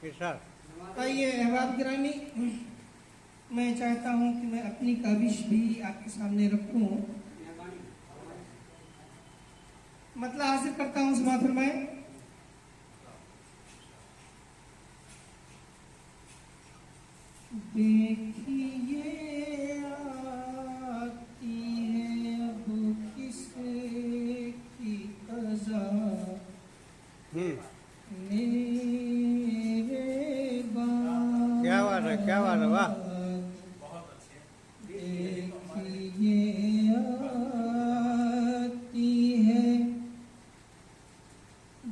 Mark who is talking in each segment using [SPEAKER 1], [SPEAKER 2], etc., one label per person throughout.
[SPEAKER 1] आइए अहबाब गिरामी, मैं चाहता हूँ कि मैं अपनी काविश भी आपके सामने रखूँ। मतलब हासिल करता हूँ, समाअत फरमाएं। देखिए आती है अब किसकी क़ज़ा, मेरे बाद
[SPEAKER 2] क्या बात है, क्या बात है, वाह।
[SPEAKER 1] देखिए आती है,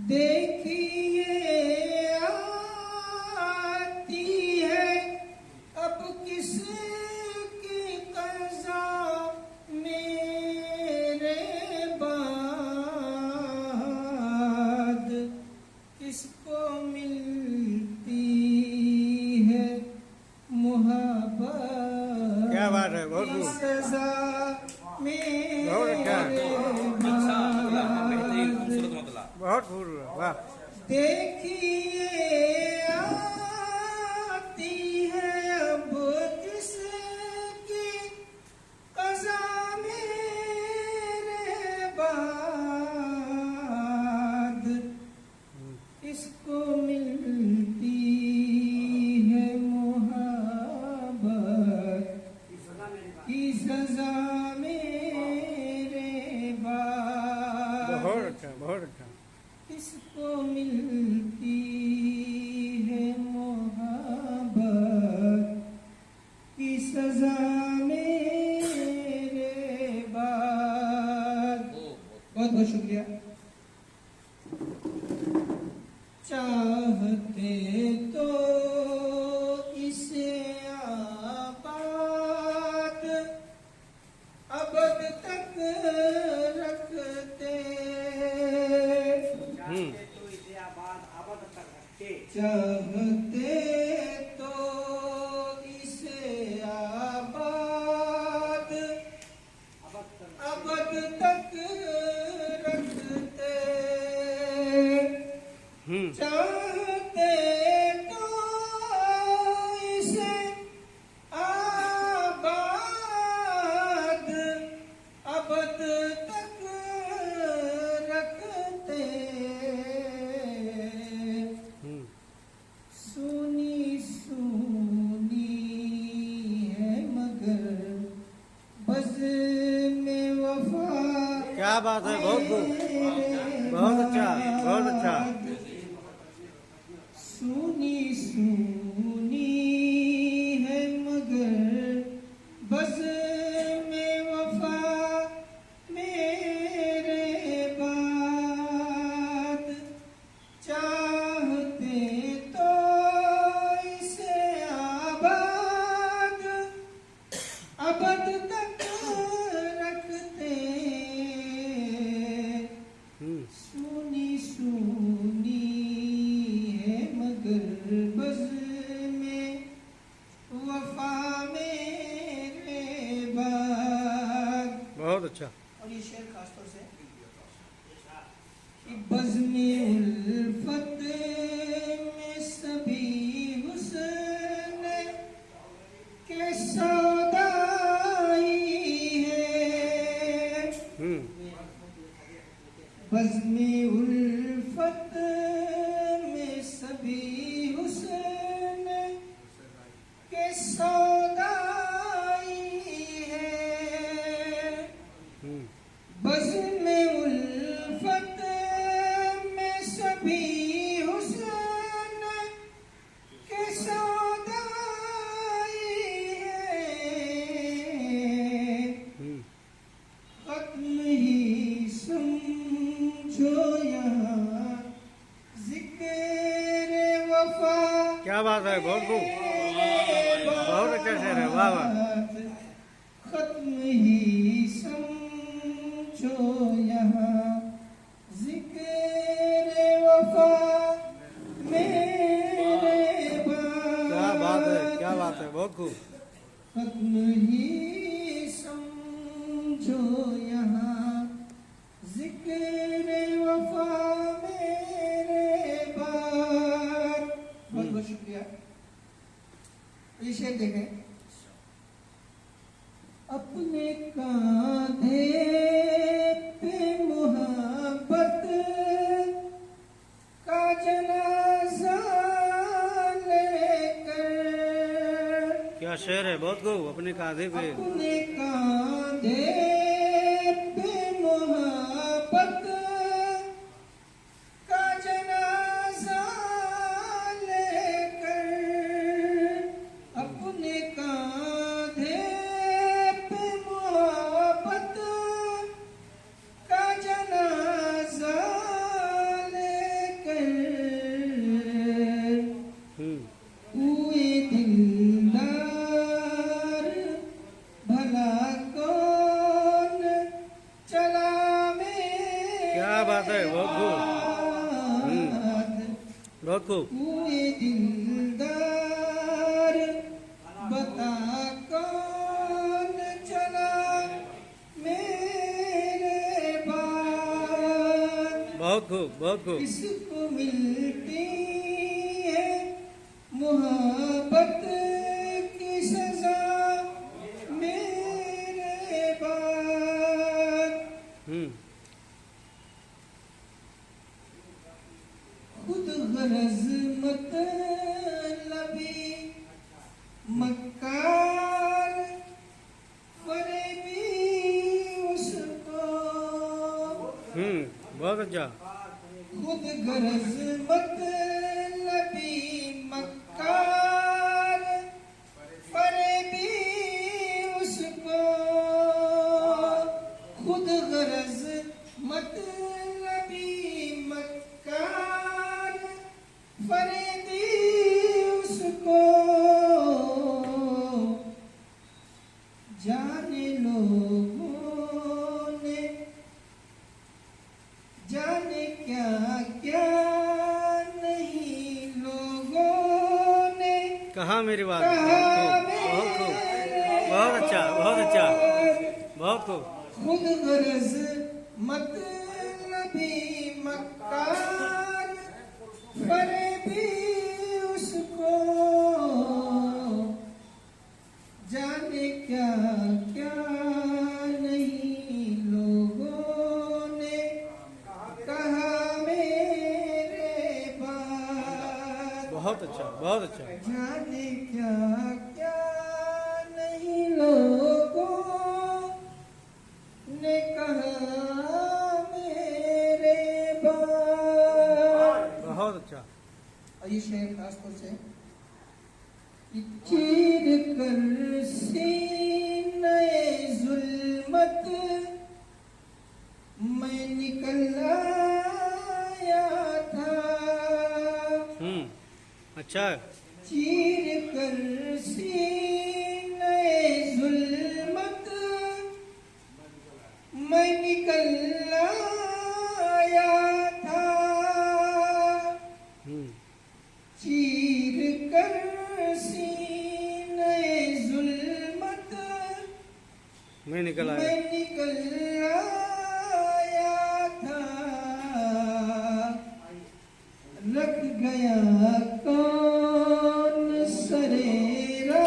[SPEAKER 1] देखिए आती है अब किसकी क़ज़ा, मेरे बाद किसको मिलती है मोहब्बत
[SPEAKER 2] क्या बात है, बहुत
[SPEAKER 1] की
[SPEAKER 2] खूब,
[SPEAKER 1] सज़ा,
[SPEAKER 2] बहुत अच्छा,
[SPEAKER 1] मेरे
[SPEAKER 2] बहुत खूब, वाह।
[SPEAKER 1] देखिए आती है अब किसकी क़ज़ा, मेरे बाद किसको मिलती है मोहब्बत की सज़ा, मेरे बाद
[SPEAKER 2] बहुत अच्छा, बहुत अच्छा।
[SPEAKER 1] किसको मिलती है मोहब्बत की सज़ा, मेरे बाद। बहुत बहुत शुक्रिया। चाहते तो इसे आबाद अबद तक रखते, चाहते तो इसे आबाद अबद तक रखते, चाहते तो इसे आबाद अबद तक रखते, सुनी सुनी है मगर बज़ में वफा,
[SPEAKER 2] क्या बात है, बहुत खूब, बहुत अच्छा, बहुत अच्छा।
[SPEAKER 1] सुनी सुनी है मगर बज़ में वफा, मेरे बाद चाहते तो इसे आबाद अबद तक रखते, सुनी सुनी है मगर बज़ में वफा, मेरे बाद।
[SPEAKER 2] बहुत अच्छा।
[SPEAKER 1] और ये शेर खासतौर से कि बज़्म-ए उल्फत में सभी हुस्न के सौदाई है, बज़्म-ए उल्फत में सभी हुस्न के सौदाई है, बज़्म-ए उल्फत में सभी हुस्न के सौदाई है, खत्म ही समझो यहाँ ज़िक्र वफ़ा,
[SPEAKER 2] क्या बात है, बहुत खूब, बहुत अच्छा शेर है, वाह वाह।
[SPEAKER 1] खत्म ही समझो यहाँ ज़िक्र वफ़ा, मेरे
[SPEAKER 2] क्या बात है, क्या
[SPEAKER 1] बाद
[SPEAKER 2] बात है, बहुत खूब।
[SPEAKER 1] खत्म ही समझो यहाँ ज़िक्र वफ़ा, मेरे बाद। बहुत बहुत गया। ये शेर देखें, अपने कांधे पे मोहब्बत का जनाजा लेकर,
[SPEAKER 2] क्या शेर है, बहुत खूब। अपने कांधे पे,
[SPEAKER 1] अपने कांधे पे मोहब्बत का जनाजा लेकर, अपने कांधे पे मोहब्बत का जनाजा लेकर, हुए दिलदार भला कौन चला मेरे
[SPEAKER 2] क्या बात है, बहुत खूब,
[SPEAKER 1] हाथ,
[SPEAKER 2] बहुत खूब।
[SPEAKER 1] हुए दिलदार बता कौन चला मेरे बाद,
[SPEAKER 2] बहुत खूब, बहुत खूब।
[SPEAKER 1] किसको मिलती है मोहब्बत की सजा मेरे बाद, खुद गरज मतलबी मक्कार फरेबी उसको,
[SPEAKER 2] बहुत अच्छा।
[SPEAKER 1] खुद गरज मतलबी मक्कार फरेबी उसको, खुद गरज मतलबी मक्कार फरेबी उसको, जाने लोगों ने जाने क्या क्या नहीं लोगों ने
[SPEAKER 2] कहा मेरी बात,
[SPEAKER 1] कहा
[SPEAKER 2] बहुत खूब, बहुत अच्छा, बहुत अच्छा, बहुत खूब।
[SPEAKER 1] खुद गरज मतलबी मक्कार फरेबी उसको, जाने क्या क्या नहीं लोगों ने कहा मेरे बाद,
[SPEAKER 2] बहुत अच्छा, बहुत अच्छा।
[SPEAKER 1] जाने क्या क्या नहीं लोगों ने कहा मेरे बाद।
[SPEAKER 2] बहुत अच्छा।
[SPEAKER 1] और ये शेर खासतौर से कि चीर कर सीने जुल्मत मैं निकल आया था,
[SPEAKER 2] अच्छा है।
[SPEAKER 1] चीर कर सीने जुल्मत मैं निकल आया था, चीर कर सीने जुल्मत
[SPEAKER 2] मैं निकल आया,
[SPEAKER 1] मैं निकल आया था, रख गया कौन सरेरा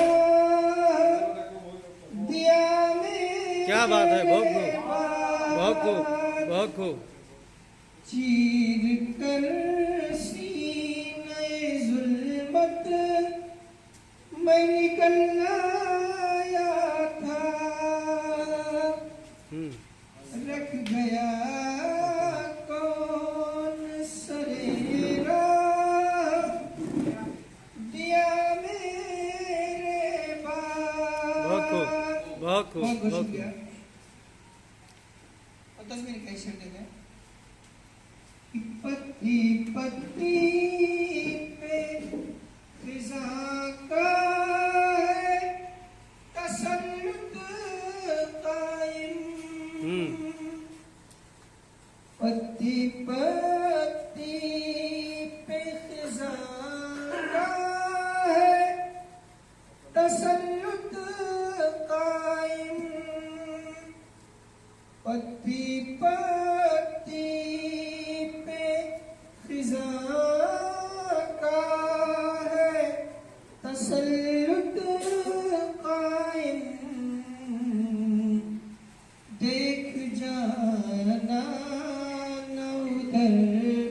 [SPEAKER 1] दिया मेरे
[SPEAKER 2] क्या बात है, बहुत खूब, बहुत खूब,
[SPEAKER 1] बाद,
[SPEAKER 2] बहुत खूब।
[SPEAKER 1] चीर कर सीने जुल्मत मैं निकल आया था, रख गया कौन सरेरा दिया मेरे
[SPEAKER 2] बहुत खूब,
[SPEAKER 1] बाद।
[SPEAKER 2] बहुत खूब,
[SPEAKER 1] बहुत
[SPEAKER 2] बहुत
[SPEAKER 1] शुक्रिया।
[SPEAKER 2] खूब।
[SPEAKER 1] और 10 मिनट का शेर देते हैं। पत्ती पत्ती पे फिजा का है तसल्लुत कायम, पत्ती पत्ती पे फिजा का है तसल्लुत कायम, तसल्लुत कायम देख जाना न उधर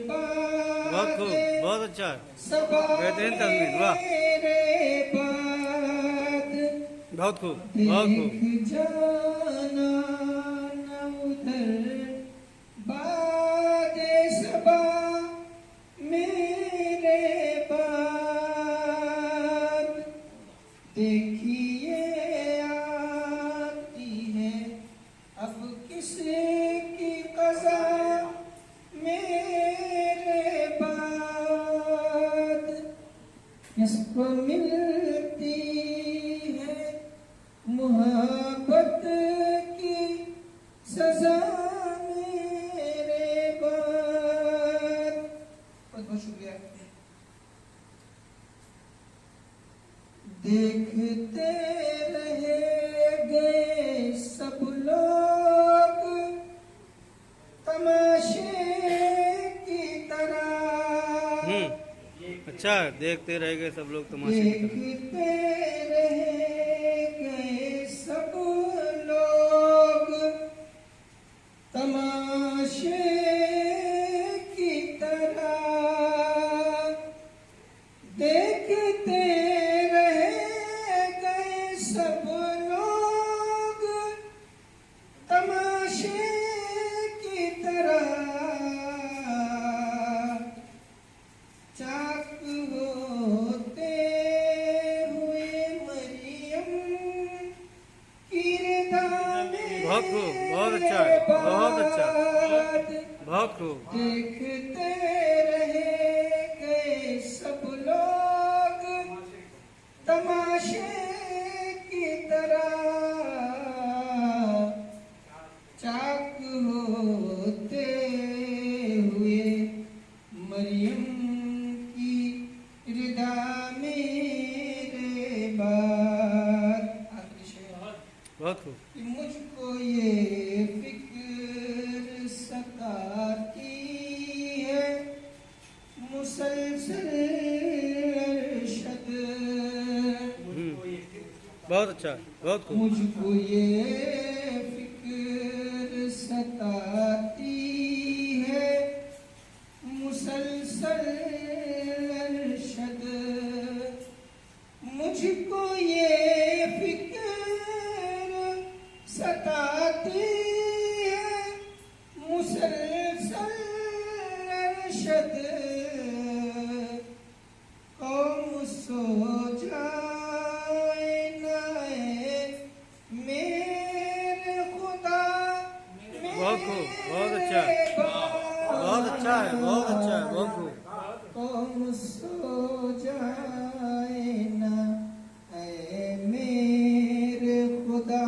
[SPEAKER 2] बहुत खूब, बहुत अच्छा।
[SPEAKER 1] सबा
[SPEAKER 2] बेहतरीन तस्वीर, वाह।
[SPEAKER 1] मेरे बाद
[SPEAKER 2] बहुत खूब, बहुत खूब।
[SPEAKER 1] देख जाना न उधर बाद सबा मेरे बाद देखिए आती है अब किसकी कज़ा मेरे बाद किसको मिलती है मोहब्बत की सजा मेरे बाद। बहुत बहुत शुक्रिया। देखते रहे गए सब लोग तमाशे की तरह
[SPEAKER 2] अच्छा है, देखते रह गए सब लोग तमाशे की तरह।
[SPEAKER 1] देखते रहे गए सब लोग तमाशे की तरह देखते रह गए सब लोग तमाशे की तरह चाक होते हुए मरियम की रिदा में
[SPEAKER 2] बहुत खूब, बहुत अच्छा है, बहुत अच्छा, बहुत खूब।
[SPEAKER 1] देखते रहे गए सब लोग तमाशे की तरह चाक होते हुए मरियम की रिदा मेरे बाद। आखिरी शेर
[SPEAKER 2] बहुत खूब।
[SPEAKER 1] कि मुझको ये फिक्र सताती है मुसलसल अरशद।
[SPEAKER 2] बहुत अच्छा, बहुत खूब।
[SPEAKER 1] मुझको ये फिक्र सताती है मुसलसल अरशद। मुझको ये फिक्र सताती है मुसलसल अरशद। कौम सो जाए नाए मेरे खुदा
[SPEAKER 2] बहुत खूब, बहुत अच्छा है, बहुत अच्छा है, बहुत अच्छा है, बहुत खूब।
[SPEAKER 1] कौम सो जाए ना ऐ मेरे खुदा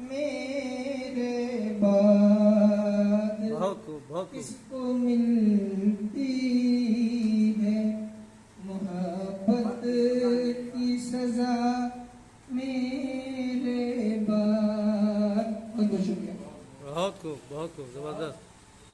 [SPEAKER 1] मेरे बाद।
[SPEAKER 2] बहुत खूब, बहुत खूब।
[SPEAKER 1] किसको मिलती है मोहब्बत की सजा मेरे बाद। बहुत बहुत शुक्रिया।
[SPEAKER 2] बहुत खूब, बहुत खूब, जबरदस्त।